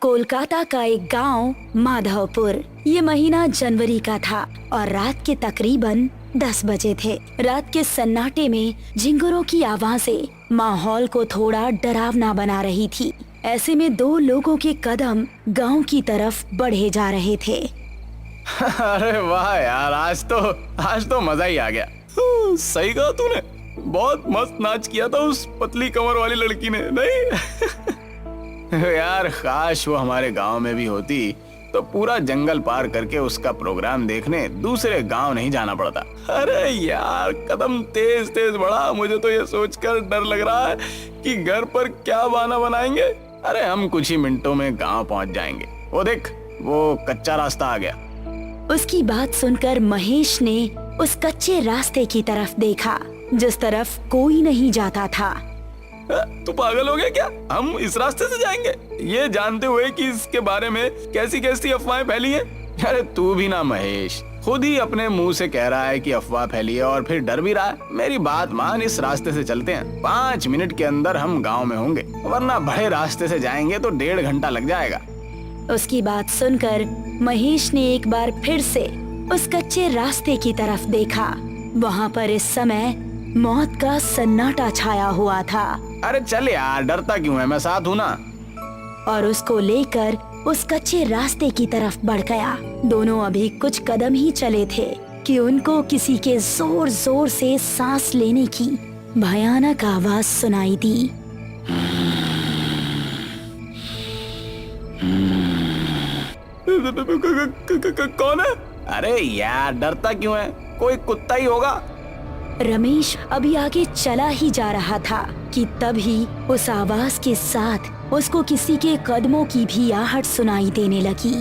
कोलकाता का एक गांव माधवपुर। ये महीना जनवरी का था और रात के तकरीबन 10 बजे थे। रात के सन्नाटे में झिंगुरों की आवाजें माहौल को थोड़ा डरावना बना रही थी। ऐसे में दो लोगों के कदम गांव की तरफ बढ़े जा रहे थे। अरे वाह यार, आज तो मजा ही आ गया। सही कहा तूने, बहुत मस्त नाच किया था उस पतली कमर वाली लड़की ने, नहीं? यार काश वो हमारे गांव में भी होती तो पूरा जंगल पार करके उसका प्रोग्राम देखने दूसरे गांव नहीं जाना पड़ता। अरे यार कदम तेज तेज बढ़ा, मुझे तो ये सोचकर डर लग रहा है कि घर पर क्या बहाना बनाएंगे। अरे हम कुछ ही मिनटों में गांव पहुंच जाएंगे। वो देख, वो कच्चा रास्ता आ गया। उसकी बात सुनकर महेश ने उस कच्चे रास्ते की तरफ देखा जिस तरफ कोई नहीं जाता था। तू पागल हो गया क्या? हम इस रास्ते से जाएंगे ये जानते हुए कि इसके बारे में कैसी कैसी अफवाहें फैली हैं। अरे तू भी ना महेश, खुद ही अपने मुंह से कह रहा है कि अफवाह फैली है और फिर डर भी रहा है। मेरी बात मान, इस रास्ते से चलते हैं। 5 मिनट के अंदर हम गांव में होंगे, वरना बड़े रास्ते से जाएंगे तो 1.5 घंटा लग जाएगा। उसकी बात सुनकर महेश ने एक बार फिर से उस कच्चे रास्ते की तरफ देखा। वहाँ पर इस समय मौत का सन्नाटा छाया हुआ था। अरे चल यार, डरता क्यों है, मैं साथ हूँ ना। और उसको लेकर उस कच्चे रास्ते की तरफ बढ़ गया। दोनों अभी कुछ कदम ही चले थे कि उनको किसी के जोर जोर से सांस लेने की भयानक आवाज सुनाई दी। कौन है? अरे यार डरता क्यों है, कोई कुत्ता ही होगा। रमेश अभी आगे चला ही जा रहा था कि तभी उस आवाज के साथ उसको किसी के कदमों की भी आहट सुनाई देने लगी।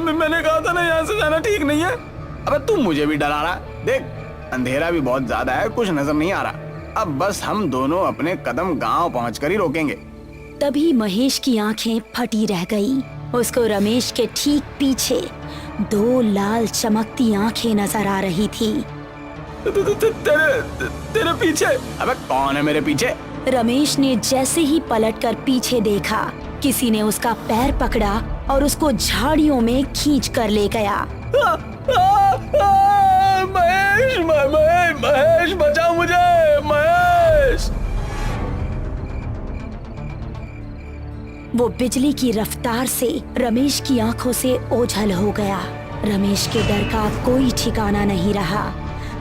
मैंने कहा था ना, यहाँ से जाना ठीक नहीं है। अबे तू मुझे भी डरा रहा। देख, अंधेरा भी बहुत ज्यादा है, कुछ नजर नहीं आ रहा। अब बस हम दोनों अपने कदम गांव पहुंचकर ही रोकेंगे। तभी महेश की आंखें फटी रह गई। उसको रमेश के ठीक पीछे 2 लाल चमकती आंखें नजर आ रही थी। तेरे पीछे? अबे कौन है मेरे पीछे? रमेश ने जैसे ही पलटकर पीछे देखा, किसी ने उसका पैर पकड़ा और उसको झाड़ियों में खींच कर ले गया। महेश बचाओ मुझे, महेश। वो बिजली की रफ्तार से रमेश की आंखों से ओझल हो गया। रमेश के डर का कोई ठिकाना नहीं रहा।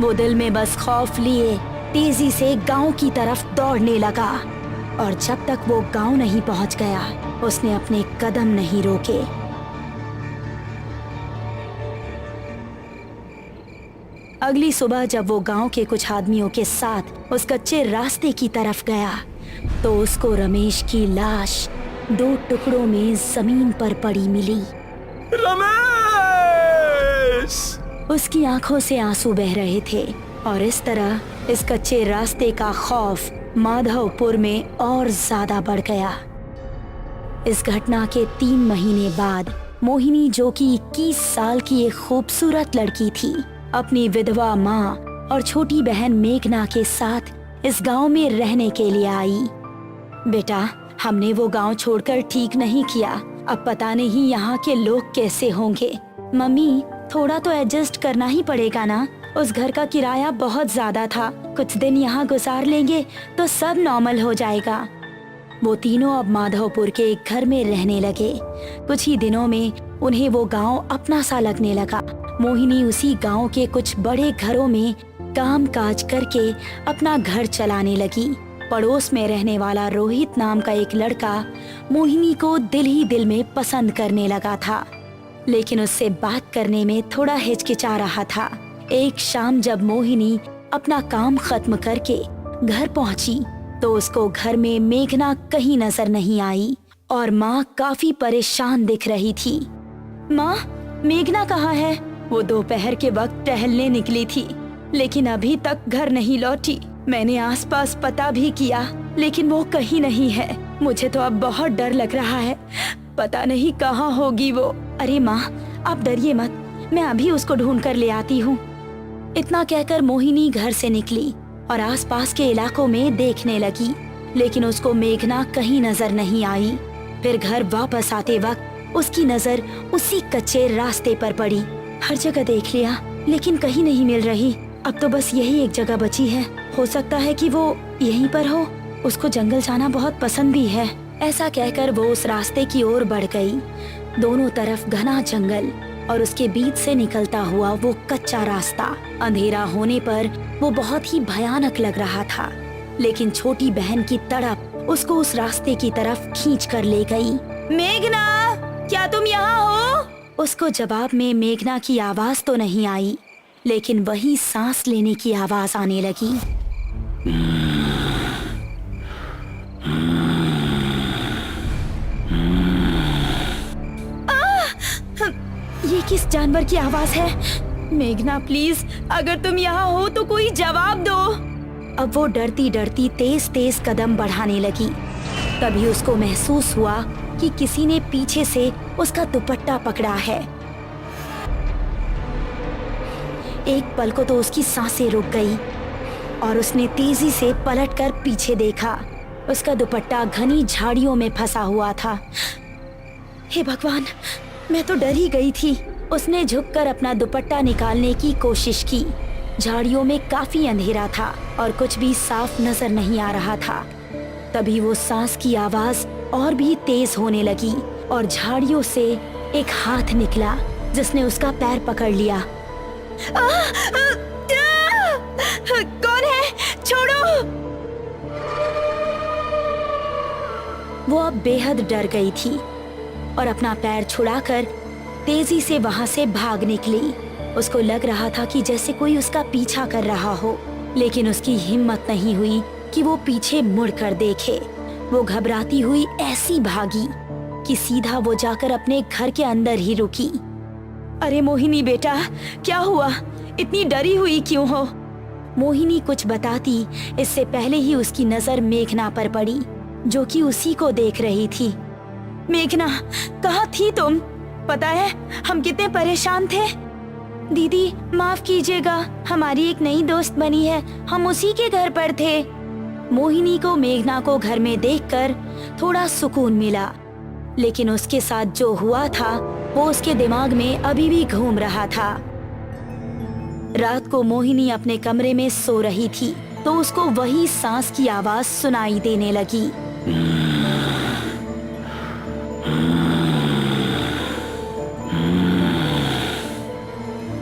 वो दिल में बस खौफ लिए तेजी से गांव की तरफ दौड़ने लगा और जब तक वो गांव नहीं पहुंच गया, उसने अपने कदम नहीं रोके। अगली सुबह जब वो गांव के कुछ आदमियों के साथ उस कच्चे रास्ते की तरफ गया तो उसको रमेश की लाश 2 टुकड़ों में जमीन पर पड़ी मिली। रमेश! उसकी आंखों से आंसू बह रहे थे और इस तरह इस कच्चे रास्ते का खौफ माधवपुर में और ज्यादा बढ़ गया। इस घटना के 3 महीने बाद मोहिनी, जो कि 21 साल की एक खूबसूरत लड़की थी, अपनी विधवा माँ और छोटी बहन मेघना के साथ इस गांव में रहने के लिए आई। बेटा, हमने वो गांव छोड़कर ठीक नहीं किया। अब पता नहीं यहाँ के लोग कैसे होंगे। मम्मी, थोड़ा तो एडजस्ट करना ही पड़ेगा ना। उस घर का किराया बहुत ज्यादा था। कुछ दिन यहाँ गुजार लेंगे तो सब नॉर्मल हो जाएगा। वो तीनों अब माधवपुर के एक घर में रहने लगे। कुछ ही दिनों में उन्हें वो गांव अपना सा लगने लगा। मोहिनी उसी गांव के कुछ बड़े घरों में काम काज करके अपना घर चलाने लगी। पड़ोस में रहने वाला रोहित नाम का एक लड़का मोहिनी को दिल ही दिल में पसंद करने लगा था, लेकिन उससे बात करने में थोड़ा हिचकिचा रहा था। एक शाम जब मोहिनी अपना काम खत्म करके घर पहुंची तो उसको घर में मेघना कहीं नजर नहीं आई और माँ काफी परेशान दिख रही थी। माँ, मेघना कहाँ है? वो दोपहर के वक्त टहलने निकली थी लेकिन अभी तक घर नहीं लौटी। मैंने आसपास पता भी किया लेकिन वो कहीं नहीं है। मुझे तो अब बहुत डर लग रहा है, पता नहीं कहाँ होगी वो। अरे माँ, आप डरिए मत, मैं अभी उसको ढूंढ कर ले आती हूँ। इतना कहकर मोहिनी घर से निकली और आसपास के इलाकों में देखने लगी, लेकिन उसको मेघना कहीं नजर नहीं आई। फिर घर वापस आते वक्त उसकी नजर उसी कच्चे रास्ते पर पड़ी। हर जगह देख लिया लेकिन कहीं नहीं मिल रही। अब तो बस यही एक जगह बची है। हो सकता है कि वो यहीं पर हो। उसको जंगल जाना बहुत पसंद भी है। ऐसा कहकर वो उस रास्ते की ओर बढ़ गई। दोनों तरफ घना जंगल और उसके बीच से निकलता हुआ वो कच्चा रास्ता। अंधेरा होने पर वो बहुत ही भयानक लग रहा था, लेकिन छोटी बहन की तड़प उसको उस रास्ते की तरफ खींच कर ले गई। मेघना, क्या तुम यहाँ हो? उसको जवाब में मेघना की आवाज तो नहीं आई, लेकिन वही सांस लेने की आवाज आने लगी। ये किस जानवर की आवाज है? मेघना प्लीज, अगर तुम यहाँ हो तो कोई जवाब दो। अब वो डरती डरती तेज तेज कदम बढ़ाने लगी। तभी उसको महसूस हुआ कि किसी ने पीछे से उसका दुपट्टा पकड़ा है। एक पल को तो उसकी सांसें रुक गई और उसने तेजी से पलटकर पीछे देखा। उसका दुपट्टा घनी झाड़ियों में फंसा हुआ था। हे भगवान, मैं तो डर ही गई थी। उसने झुककर अपना दुपट्टा निकालने की कोशिश की। झाड़ियों में काफी अंधेरा था और कुछ भी साफ नजर नहीं आ रहा था। तभी वो सांस की आवाज और भी तेज होने लगी और झाड़ियों से एक हाथ निकला जिसने उसका पैर पकड़ लिया। कौन है? छोड़ो! वो अब बेहद डर गई थी और अपना पैर छुड़ाकर तेजी से वहां से भाग निकली। उसको लग रहा था कि जैसे कोई उसका पीछा कर रहा हो, लेकिन उसकी हिम्मत नहीं हुई कि वो पीछे मुड़कर देखे। वो घबराती हुई ऐसी भागी कि सीधा वो जाकर अपने घर के अंदर ही रुकी। अरे मोहिनी बेटा, क्या हुआ? इतनी डरी हुई क्यों हो? मोहिनी कुछ बताती इससे पहले ही उसकी नजर मेघना पर पड़ी, जो कि उसी को देख रही थी। मेघना, कहाँ थी तुम? पता है हम कितने परेशान थे। दीदी माफ कीजिएगा, हमारी एक नई दोस्त बनी है, हम उसी के घर पर थे। मोहिनी को मेघना को घर में देखकर थोड़ा सुकून मिला, लेकिन उसके साथ जो हुआ था वो उसके दिमाग में अभी भी घूम रहा था। रात को मोहिनी अपने कमरे में सो रही थी तो उसको वही सांस की आवाज सुनाई देने लगी।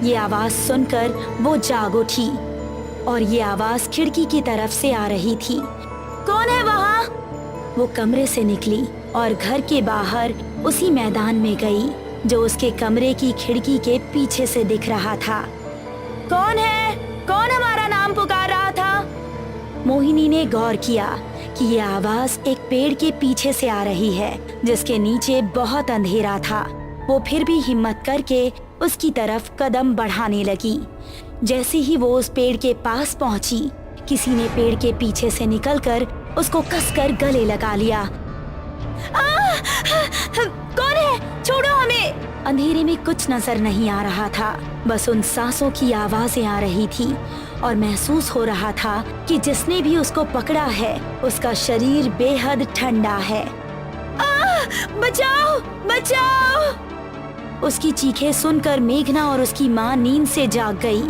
ये आवाज सुनकर वो जाग उठी और ये आवाज खिड़की की तरफ से आ रही थी। कौन है वहाँ? वो कमरे से निकली और घर के बाहर उसी मैदान में गई जो उसके कमरे की खिड़की के पीछे से दिख रहा था। कौन है? कौन हमारा नाम पुकार रहा था? मोहिनी ने गौर किया कि ये आवाज एक पेड़ के पीछे से आ रही है जिसके नीचे बहुत अंधेरा था। वो फिर भी हिम्मत करके उसकी तरफ कदम बढ़ाने लगी। जैसे ही वो उस पेड़ के पास पहुंची, किसी ने पेड़ के पीछे से निकलकर उसको कसकर गले लगा लिया। कौन है? छोड़ो हमें! अंधेरे में कुछ नजर नहीं आ रहा था, बस उन सांसों की आवाजें आ रही थी और महसूस हो रहा था कि जिसने भी उसको पकड़ा है उसका शरीर बेहद ठंडा है। बचाओ! बचाओ! उसकी चीखें सुनकर मेघना और उसकी माँ नींद से जाग गई।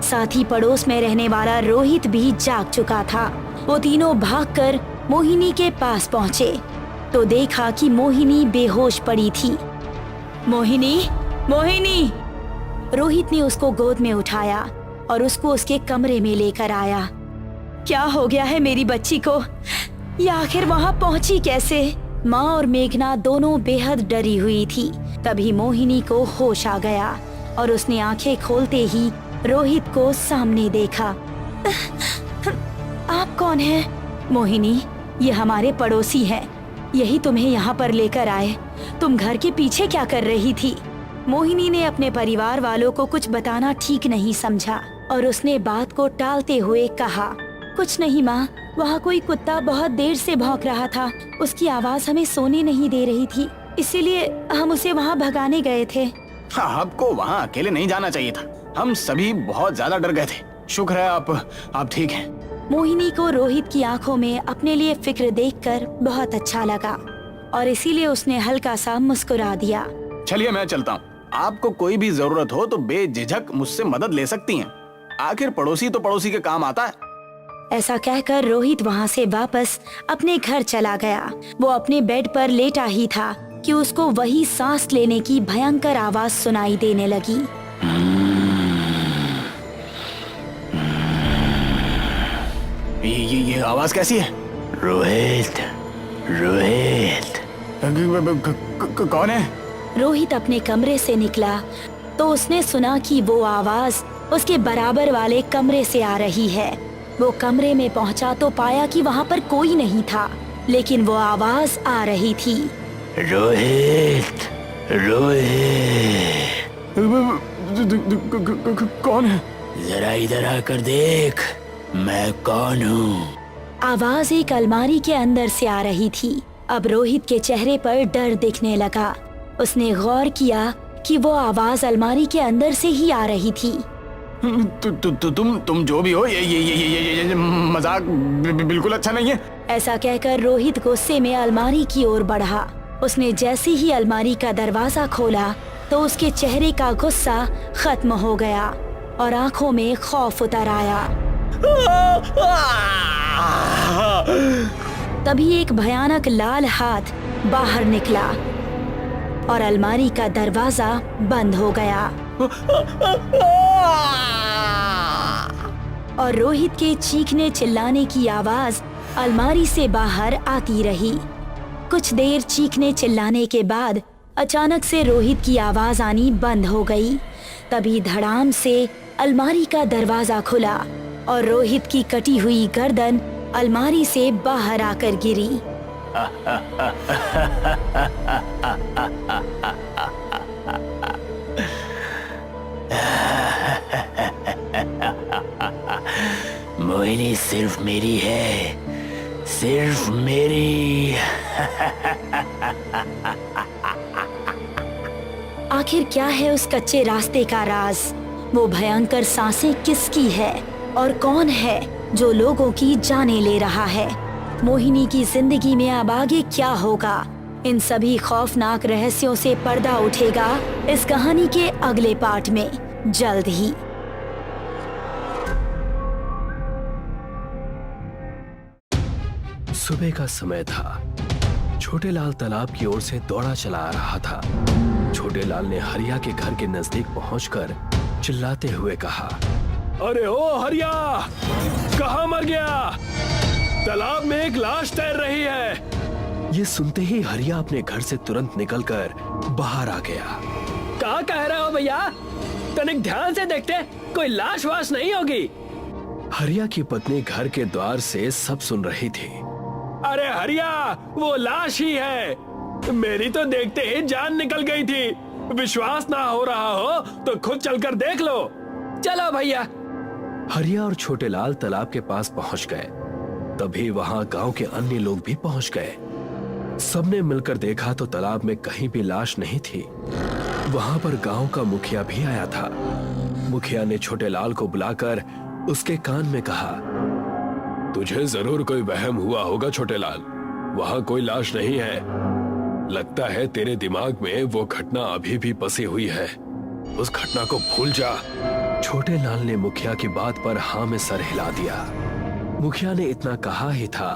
साथ ही पड़ोस में रहने वाला रोहित भी जाग चुका था। वो तीनों भागकर मोहिनी के पास पहुँचे तो देखा कि मोहिनी बेहोश पड़ी थी। मोहिनी, मोहिनी! रोहित ने उसको गोद में उठाया और उसको उसके कमरे में लेकर आया। क्या हो गया है मेरी बच्ची को? ये आखिर वहाँ पहुँची कैसे? माँ और मेघना दोनों बेहद डरी हुई थी। तभी मोहिनी को होश आ गया और उसने आंखें खोलते ही रोहित को सामने देखा। आप कौन हैं? मोहिनी, ये हमारे पड़ोसी हैं। यही तुम्हें यहाँ पर लेकर आए। तुम घर के पीछे क्या कर रही थी? मोहिनी ने अपने परिवार वालों को कुछ बताना ठीक नहीं समझा और उसने बात को टालते हुए कहा, कुछ नहीं माँ, वहाँ कोई कुत्ता बहुत देर से भौंक रहा था। उसकी आवाज हमें सोने नहीं दे रही थी, इसीलिए हम उसे वहाँ भगाने गए थे। आपको वहाँ अकेले नहीं जाना चाहिए था। हम सभी बहुत ज्यादा डर गए थे। शुक्र है आप ठीक हैं। मोहिनी को रोहित की आंखों में अपने लिए फिक्र देखकर बहुत अच्छा लगा। और इसीलिए उसने हल्का सा मुस्कुरा दिया। चलिए मैं चलता हूँ। आपको कोई भी जरूरत हो तो बेझिझक मुझसे मदद ले सकती हैं। आखिर पड़ोसी तो पड़ोसी के काम आता है। ऐसा कहकर रोहित वहाँ से वापस अपने घर चला गया। वो अपने बेड पर लेटा ही था कि उसको वही सांस लेने की भयंकर आवाज सुनाई देने लगी। ये आवाज कैसी है? रोहित, रोहित। कौन है? रोहित अपने कमरे से निकला तो उसने सुना कि वो आवाज उसके बराबर वाले कमरे से आ रही है। वो कमरे में पहुंचा तो पाया कि वहाँ पर कोई नहीं था, लेकिन वो आवाज आ रही थी। रोहित, रोहित। कौन है? जरा इधर आकर देख, मैं कौन हूँ। आवाज एक अलमारी के अंदर से आ रही थी। अब रोहित के चेहरे पर डर दिखने लगा। उसने गौर किया कि वो आवाज अलमारी के अंदर से ही आ रही थी। तुम जो भी हो, ये मजाक बिल्कुल अच्छा नहीं है। ऐसा कहकर रोहित गुस्से में अलमारी की ओर बढ़ा। उसने जैसे ही अलमारी का दरवाजा खोला तो उसके चेहरे का गुस्सा खत्म हो गया और आंखों में खौफ उतर आया। तभी एक भयानक लाल हाथ बाहर निकला और अलमारी का दरवाजा बंद हो गया और रोहित के चीखने चिल्लाने की आवाज अलमारी से बाहर आती रही। कुछ देर चीखने चिल्लाने के बाद अचानक से रोहित की आवाज आनी बंद हो गई। तभी धड़ाम से अलमारी का दरवाजा खुला और रोहित की कटी हुई गर्दन अलमारी से बाहर आकर गिरी। मोहिनी सिर्फ मेरी है, सिर्फ मेरी। आखिर क्या है उस कच्चे रास्ते का राज? वो भयंकर सांसें किसकी है और कौन है जो लोगों की जानें ले रहा है? मोहिनी की जिंदगी में अब आगे क्या होगा? इन सभी खौफनाक रहस्यों से पर्दा उठेगा इस कहानी के अगले पार्ट में जल्द ही। सुबह का समय था। छोटे लाल तालाब की ओर से दौड़ा चला आ रहा था। छोटे लाल ने हरिया के घर के नजदीक पहुंचकर चिल्लाते हुए कहा, अरे ओ हरिया, कहाँ मर गया? तालाब में एक लाश तैर रही है। ये सुनते ही हरिया अपने घर से तुरंत निकलकर बाहर आ गया। क्या कह रहे हो भैया? तनिक ध्यान से देखते, कोई लाश वाश नहीं होगी। हरिया की पत्नी घर के द्वार से सब सुन रही थी। अरे हरिया, वो लाश ही है। मेरी तो देखते ही जान निकल गई थी। विश्वास ना हो रहा हो तो खुद चलकर देख लो। चलो भैया। हरिया और छोटे लाल तालाब के पास पहुंच गए। तभी वहां गांव के अन्य लोग भी पहुंच गए। सबने मिलकर देखा तो तालाब में कहीं भी लाश नहीं थी। वहां पर गांव का मुखिया भी आया था। मुखिया ने छोटे लाल को बुलाकर उसके कान में कहा, तुझे जरूर कोई वहम हुआ होगा छोटे लाल, वहां कोई लाश नहीं है। लगता है तेरे दिमाग में वो घटना अभी भी बसी हुई है। उस घटना को भूल जा। छोटे लाल ने मुखिया की बात पर हाँ में सर हिला दिया। मुखिया ने इतना कहा ही था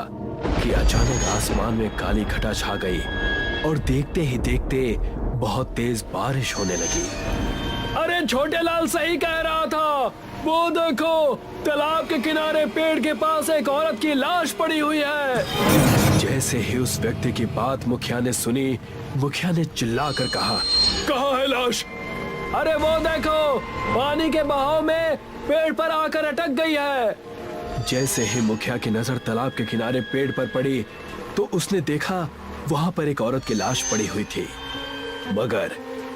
कि अचानक आसमान में काली घटा छा गई और देखते ही देखते बहुत तेज बारिश होने लगी। अरे छोटे लाल सही कह रहा था। वो देखो, तालाब के किनारे पेड़ के पास एक औरत की लाश पड़ी हुई है। जैसे ही उस व्यक्ति की बात मुखिया ने सुनी, मुखिया ने चिल्लाकर कहा, कहाँ है लाश? अरे वो देखो, पानी के बहाव में पेड़ पर आकर अटक गई है। जैसे ही मुखिया की नजर तालाब के किनारे पेड़ पर पड़ी तो उसने देखा वहां पर एक औरत की लाश पड़ी हुई थी। मगर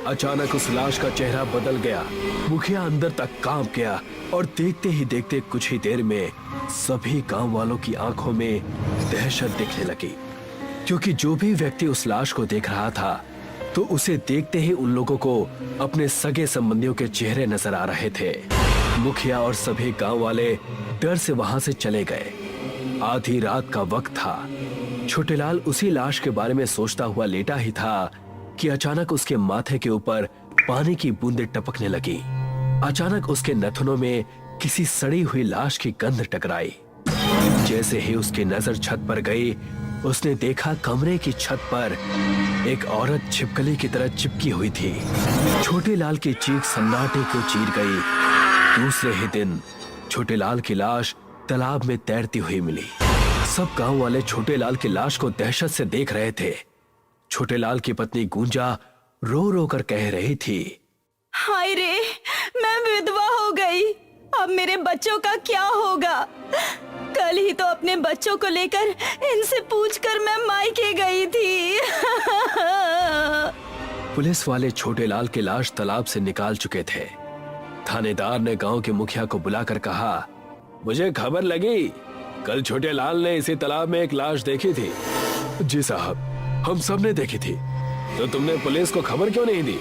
अचानक उस लाश का चेहरा बदल गया। मुखिया अंदर तक कांप गया और देखते ही देखते कुछ ही देर में सभी गांव वालों की आंखों में दहशत दिखने लगी, क्योंकि जो भी व्यक्ति उस लाश को देख रहा था तो उसे देखते ही उन लोगों को अपने सगे संबंधियों के चेहरे नजर आ रहे थे। मुखिया और सभी गांव वाले डर से वहां से चले गए। आधी रात का वक्त था। छोटेलाल उसी लाश के बारे में सोचता हुआ लेटा ही था कि अचानक उसके माथे के ऊपर पानी की बूंदें टपकने लगी। अचानक उसके नथुनों में किसी सड़ी हुई लाश की गंध टकराई। जैसे ही उसकी नजर छत पर गई, उसने देखा कमरे की छत पर एक औरत छिपकली की तरह चिपकी हुई थी। छोटेलाल की चीख सन्नाटे को चीर गई। दूसरे ही दिन छोटेलाल की लाश तालाब में तैरती हुई मिली। सब गांव वाले छोटेलाल की लाश को दहशत से देख रहे थे। छोटेलाल की पत्नी गुंजा रो रो कर कह रही थी, हाय रे, मैं विधवा हो गई। अब मेरे बच्चों का क्या होगा? कल ही तो अपने बच्चों को लेकर इनसे पूछकर मैं मायके गई थी। पुलिस वाले छोटेलाल की लाश तालाब से निकाल चुके थे। थानेदार ने गांव के मुखिया को बुलाकर कहा, मुझे खबर लगी, कल छोटेलाल ने इसी तालाब में एक लाश देखी थी। जी साहब, हम सब ने देखी थी। तो तुमने पुलिस को खबर क्यों नहीं दी?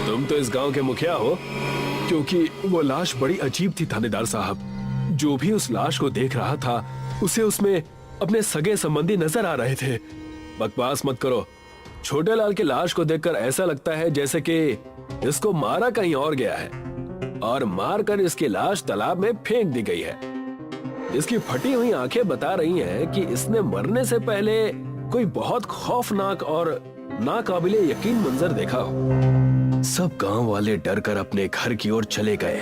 तुम तो इस गांव के मुखिया हो। क्योंकि वो लाश बड़ी अजीब थी थानेदार साहब। जो भी उस लाश को देख रहा था, उसे उसमें अपने सगे संबंधी नजर आ रहे थे। बकवास मत करो। छोटेलाल की लाश को देखकर ऐसा लगता है जैसे कि इसको मारा कहीं और गया है और मारकर इसकी लाश तालाब में फेंक दी गई है। इसकी फटी हुई आंखें बता रही हैं कि इसने मरने से पहले कोई बहुत खौफनाक और नाकाबिले यकीन मंजर देखा हो। सब गांव वाले डर कर अपने घर की ओर चले गए।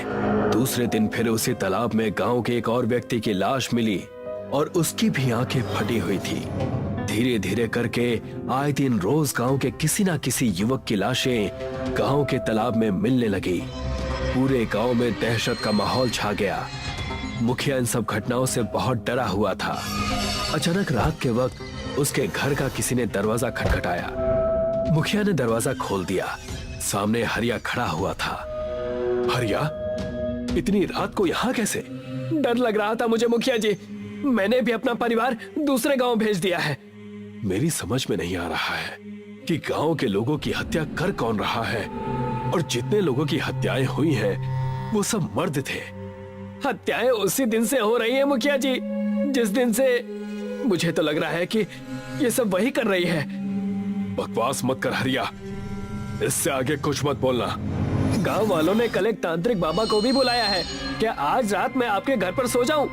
दूसरे दिन फिर उसी तालाब में गांव के एक और व्यक्ति की लाश मिली और उसकी भी आंखें फटी हुई थी। धीरे धीरे करके आए दिन रोज गांव के किसी न किसी युवक की लाशें गांव के तालाब में मिलने लगी। पूरे गांव में दहशत का माहौल छा गया। मुखिया इन सब घटनाओं से बहुत डरा हुआ था। अचानक रात के वक्त उसके घर का किसी ने दरवाजा खटखटाया। मुखिया ने दरवाजा खोल दिया। सामने हरिया खड़ा हुआ था। हरिया, इतनी रात को यहाँ कैसे? डर लग रहा था मुझे मुखिया जी, मैंने भी अपना परिवार दूसरे गांव भेज दिया है। मेरी समझ में नहीं आ रहा है कि गांव के लोगों की हत्या कर कौन रहा है, और जितने लोगों की हत्याएं हुई हैं, वो सब मर्द थे। हत्याएं उसी दिन से हो रही है मुखिया जी, जिस दिन से मुझे तो लग रहा है कि ये सब वही कर रही है। बकवास मत कर हरिया, इससे आगे कुछ मत बोलना। गांव वालों ने कल एक तांत्रिक बाबा को भी बुलाया है। क्या आज रात मैं आपके घर पर सो जाऊं?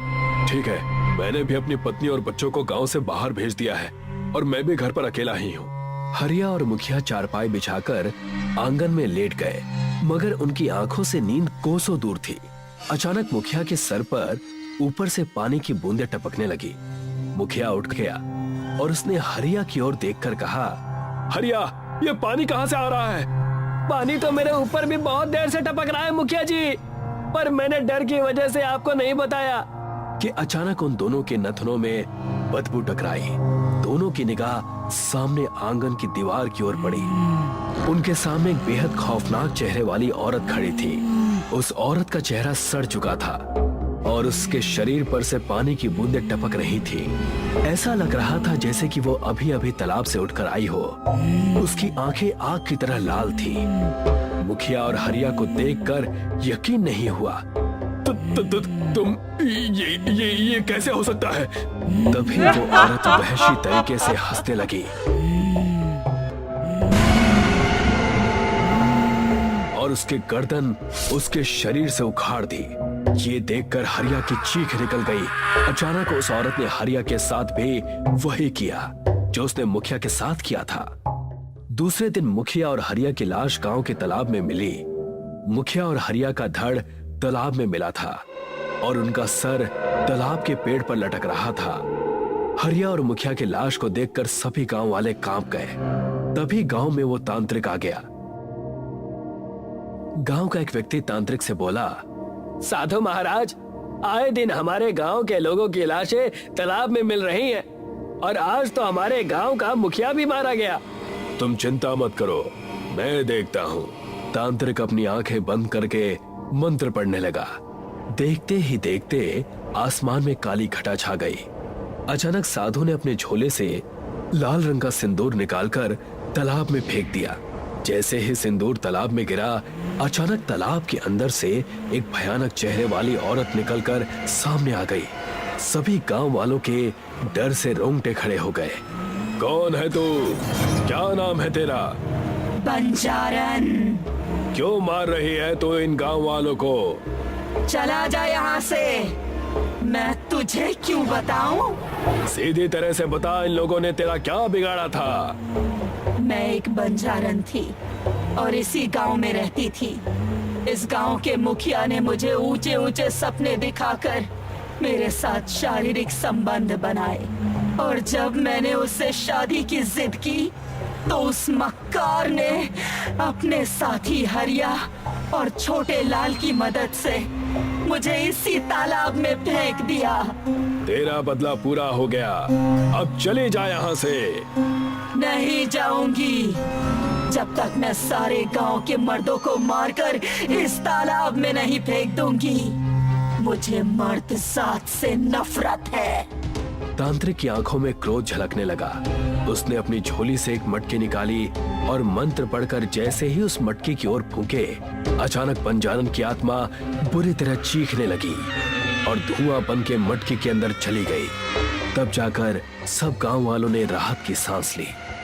ठीक है, मैंने भी अपनी पत्नी और बच्चों को गांव से बाहर भेज दिया है और मैं भी घर पर अकेला ही हूँ। हरिया और मुखिया चारपाई बिछाकर आंगन में लेट गए, मगर उनकी आंखों से नींद कोसों दूर थी। अचानक मुखिया के सर पर ऊपर से पानी की बूंदें टपकने लगी। मुखिया उठ गया और उसने हरिया की ओर देखकर कहा, हरिया, ये पानी कहाँ से आ रहा है? पानी तो मेरे ऊपर भी बहुत देर से टपक रहा है मुखिया जी, पर मैंने डर की वजह से आपको नहीं बताया। कि अचानक उन दोनों के नथनों में बदबू टकराई। दोनों की निगाह सामने आंगन की दीवार की ओर पड़ी। उनके सामने एक बेहद खौफनाक चेहरे वाली औरत खड़ी थी। उस औरत का चेहरा सड़ चुका था और उसके शरीर पर से पानी की बूंदें टपक रही थी। ऐसा लग रहा था जैसे कि वो अभी अभी तालाब से उठकर आई हो। उसकी आंखें आग की तरह लाल थी। मुखिया और हरिया को देखकर यकीन नहीं हुआ। तुम ये कैसे हो सकता है? तभी वो औरत वहशी तरीके से हंसने लगी और उसकी गर्दन उसके शरीर से उखाड़ दी। ये देखकर हरिया की चीख निकल गई। अचानक उस औरत ने हरिया के साथ भी वही किया जो उसने मुखिया के साथ किया था। दूसरे दिन मुखिया और हरिया की लाश गांव के तालाब में मिली। मुखिया और हरिया का धड़ तालाब में मिला था और उनका सर तालाब के पेड़ पर लटक रहा था। हरिया और मुखिया की लाश को देखकर सभी गांव वाले कांप गए। तभी गांव में वो तांत्रिक आ गया। गांव का एक व्यक्ति तांत्रिक से बोला, साधु महाराज, आए दिन हमारे गांव के लोगों की लाशें तालाब में मिल रही हैं और आज तो हमारे गांव का मुखिया भी मारा गया। तुम चिंता मत करो, मैं देखता हूँ। तांत्रिक अपनी आंखें बंद करके मंत्र पढ़ने लगा। देखते ही देखते आसमान में काली घटा छा गई। अचानक साधु ने अपने झोले से लाल रंग का सिंदूर निकालकर तालाब में फेंक दिया। जैसे ही सिंदूर तालाब में गिरा, अचानक तालाब के अंदर से एक भयानक चेहरे वाली औरत निकलकर सामने आ गई। सभी गांव वालों के डर से रोंगटे खड़े हो गए। कौन है तू? क्या नाम है तेरा? बंजारन। क्यों मार रही है तू इन गांव वालों को? चला जा यहाँ से। मैं तुझे क्यों बताऊं? सीधी तरह से बता, इन लोगों ने तेरा क्या बिगाड़ा था? मैं एक बंजारन थी और इसी गांव में रहती थी। इस गांव के मुखिया ने मुझे ऊंचे ऊंचे सपने दिखाकर मेरे साथ शारीरिक संबंध बनाए, और जब मैंने उससे शादी की जिद की तो उस मक्कार ने अपने साथी हरिया और छोटे लाल की मदद से मुझे इसी तालाब में फेंक दिया। तेरा बदला पूरा हो गया, अब चले जा यहाँ से। नहीं जाऊंगी जब तक मैं सारे गांव के मर्दों को मारकर इस तालाब में नहीं फेंक दूंगी। मुझे मर्द जात से नफरत है। तांत्रिक की आंखों में क्रोध झलकने लगा। उसने अपनी झोली से एक मटकी निकाली और मंत्र पढ़कर जैसे ही उस मटकी की ओर फूंके, अचानक बंजारन की आत्मा बुरी तरह चीखने लगी और धुआं बन के मटकी के अंदर चली गई। तब जाकर सब गांव वालों ने राहत की सांस ली।